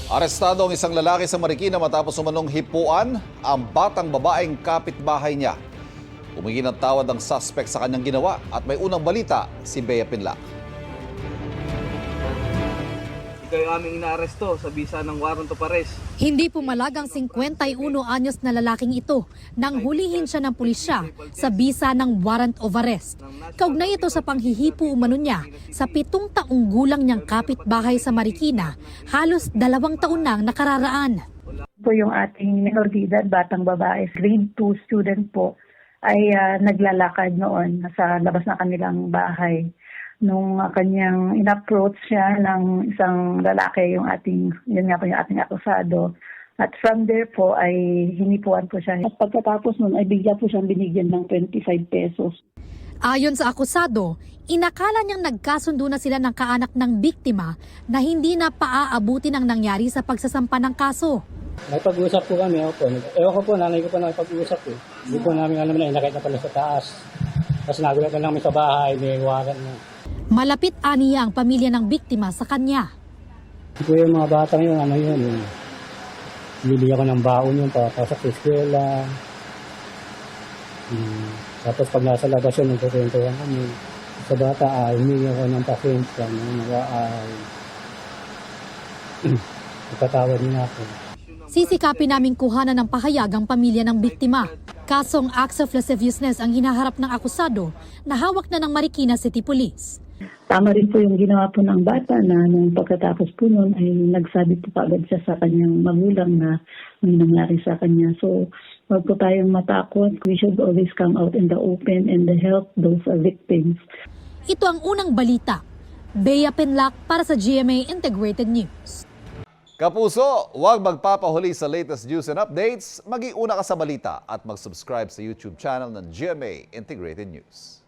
Arestado ang isang lalaki sa Marikina matapos umanong hipuan ang batang babaeng kapitbahay niya. Humingi ng tawad ang suspect sa kanyang ginawa at may unang balita si Bea Pinlac. Ikaw yung aming inaaresto sa bisa ng warrant of arrest. Hindi pumalag ang 51 anyos na lalaking ito nang hulihin siya ng pulisya sa bisa ng warrant of arrest. Kaugnay ito sa panghihipo umano niya sa 7 taong gulang niyang kapitbahay sa Marikina, halos 2 taon nang nakararaan. Po yung ating minor de edad, batang babae, grade 2 student po, ay naglalakad noon sa labas ng kanilang bahay. Nung kanyang in-approach siya ng isang lalaki, yun nga po yung ating akusado. At from there po ay hinipuan po siya. At pagkatapos nun ay bigla po siyang binigyan ng 25 pesos. Ayon sa akusado, inakala niyang nagkasundo na sila ng kaanak ng biktima na hindi na paaabutin ang nangyari sa pagsasampa ng kaso. May pag-uusap po kami, opo. Ewan ko po, nanay ko po na may pag-uusap eh. Hindi po namin alam na inakit na pala sa taas. Tapos nagulat na namin sa bahay, may warrant na. Malapit aniya ang pamilya ng biktima sa kanya. Ito yung mga batang yun, bibigyan ko ng baon yun, papasok sa eskwela. Tapos pag nasa labas yun, nagkukwentuhan kami. Sa bata, humingi ko ng pasensya, ipatawad niya ako. Sisikapin naming kuhanan ng pahayag ang pamilya ng biktima. Kasong acts of lasciviousness ang hinaharap ng akusado na hawak na ng Marikina City Police. Tama rin po yung ginawa po ng bata na nung pagkatapos po nun ay nagsabi po kaagad siya sa kanyang magulang na may nangyari sa kanya. So, wag po tayong matakot. We should always come out in the open and help those victims. Ito ang unang balita. Bea Pinlac para sa GMA Integrated News. Kapuso, huwag magpapahuli sa latest news and updates. Mag-iuna ka sa balita at mag-subscribe sa YouTube channel ng GMA Integrated News.